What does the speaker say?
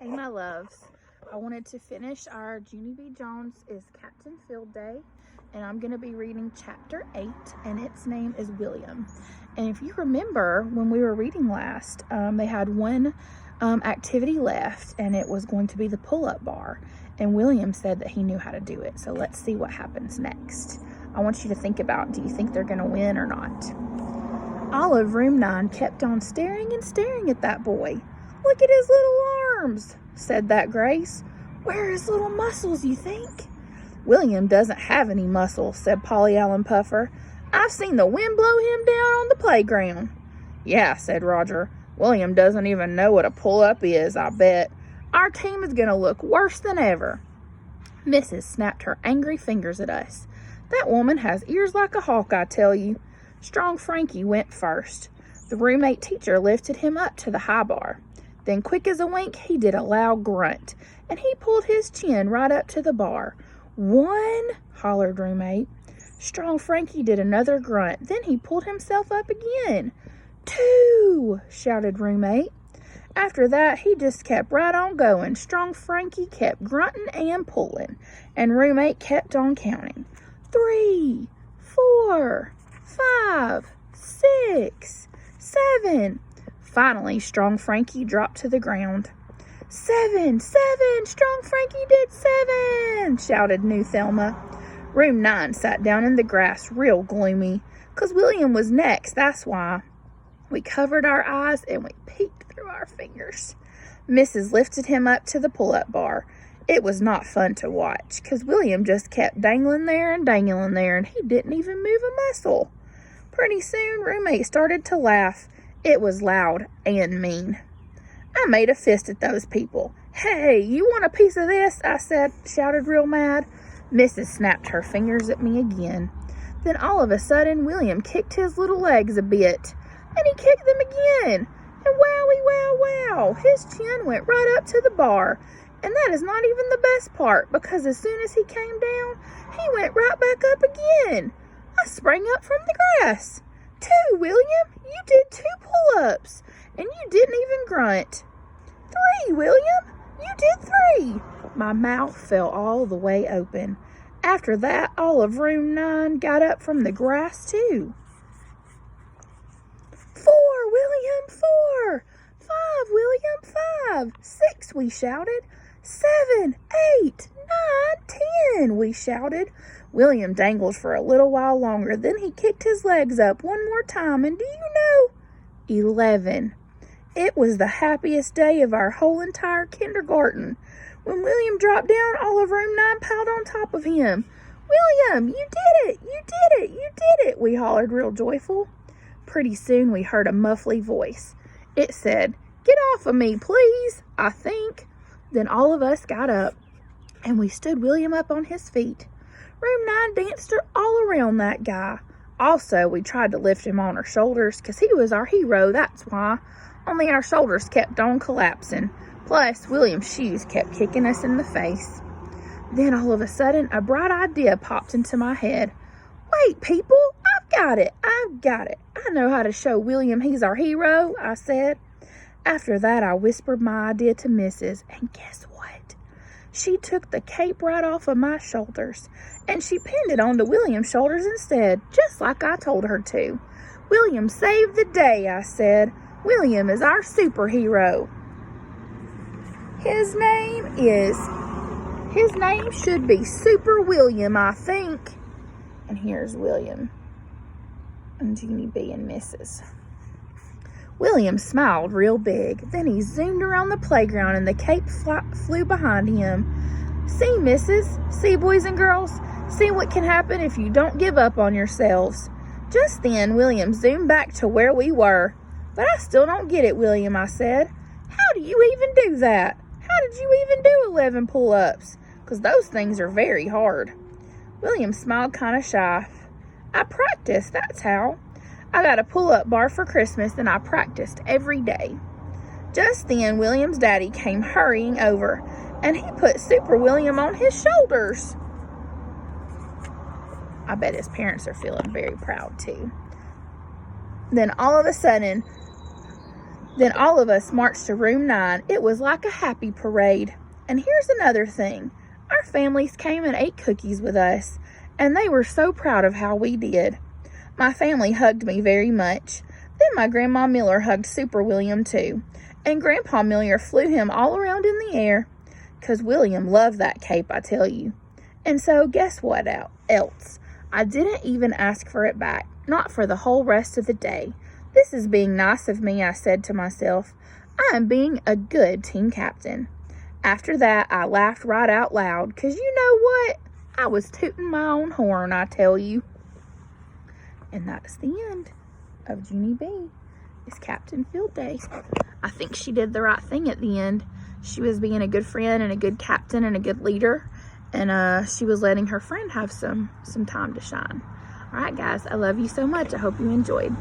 Hey, my loves. I wanted to finish our Junie B. Jones is Captain Field Day, and I'm going to be reading chapter 8, and its name is William. And if you remember when we were reading last, they had one activity left, and it was going to be the pull-up bar. And William said that he knew how to do it. So let's see what happens next. I want you to think about, do you think they're going to win or not? Olive, room 9, kept on staring and staring at that boy. "Look at his little arms," said that Grace. "Where are his little muscles, you think?" "William doesn't have any muscles," said Polly Allen Puffer. "I've seen the wind blow him down on the playground." "Yeah," said Roger. "William doesn't even know what a pull-up is, I bet. Our team is going to look worse than ever." Mrs. snapped her angry fingers at us. "That woman has ears like a hawk, I tell you." Strong Frankie went first. The roommate teacher lifted him up to the high bar. Then, quick as a wink, he did a loud grunt, and he pulled his chin right up to the bar. "One," hollered roommate. Strong Frankie did another grunt. Then he pulled himself up again. "Two," shouted roommate. After that, he just kept right on going. Strong Frankie kept grunting and pulling, and roommate kept on counting. 3, 4, 5, 6, 7. Finally, Strong Frankie dropped to the ground. "7, 7, Strong Frankie did 7, shouted New Thelma. Room 9 sat down in the grass real gloomy, 'cause William was next, that's why. We covered our eyes and we peeked through our fingers. Mrs. lifted him up to the pull-up bar. It was not fun to watch, 'cause William just kept dangling there, and he didn't even move a muscle. Pretty soon, roommate started to laugh. It was loud and mean. I made a fist at those people. "Hey, you want a piece of this?" I shouted real mad. Mrs. snapped her fingers at me again. Then all of a sudden, William kicked his little legs a bit, and he kicked them again. And wowie, wow, wow, his chin went right up to the bar. And that is not even the best part, because as soon as he came down, he went right back up again. I sprang up from the grass. 2, William, you did 2 pull-ups, and you didn't even grunt. 3, William, you did 3. My mouth fell all the way open. After that, all of room 9 got up from the grass too. 4, William, 4. 5, William, 5. 6, we shouted. 7, 8, 9, 10, we shouted. William dangled for a little while longer. Then he kicked his legs up one more time, and do you know? 11. It was the happiest day of our whole entire kindergarten. When William dropped down, all of room 9 piled on top of him. "William, you did it! You did it! You did it!" we hollered real joyful. Pretty soon we heard a muffly voice. It said, "Get off of me, please," I think. Then all of us got up, and we stood William up on his feet. Room 9 danced all around that guy. Also, we tried to lift him on our shoulders, 'cause he was our hero, that's why. Only our shoulders kept on collapsing. Plus, William's shoes kept kicking us in the face. Then all of a sudden, a bright idea popped into my head. "Wait, people, I've got it. I know how to show William he's our hero," I said. After that, I whispered my idea to Mrs., and guess what? She took the cape right off of my shoulders, and she pinned it onto William's shoulders instead, just like I told her to. "William saved the day," I said. "William is our superhero. His name should be Super William, I think." And here's William and Junie B and Mrs. William smiled real big. Then he zoomed around the playground, and the cape flew behind him. "See, Mrs. See, boys and girls. See what can happen if you don't give up on yourselves." Just then, William zoomed back to where we were. "But I still don't get it, William," I said. "How do you even do that? How did you even do 11 pull-ups? 'Cause those things are very hard." William smiled kind of shy. "I practiced, that's how. I got a pull-up bar for Christmas, and I practiced every day." Just then, William's daddy came hurrying over, and he put Super William on his shoulders. I bet his parents are feeling very proud too. Then all of a sudden, Then all of us marched to room 9. It was like a happy parade. And here's another thing. Our families came and ate cookies with us, and they were so proud of how we did. My family hugged me very much. Then my Grandma Miller hugged Super William too, and Grandpa Miller flew him all around in the air, 'cause William loved that cape, I tell you. And so guess what else? I didn't even ask for it back, not for the whole rest of the day. This is being nice of me, I said to myself. I am being a good team captain. After that, I laughed right out loud, 'cause you know what? I was tooting my own horn, I tell you. And that's the end of Junie B. It's Captain Field Day. I think she did the right thing at the end. She was being a good friend and a good captain and a good leader. And she was letting her friend have some time to shine. All right, guys, I love you so much. I hope you enjoyed.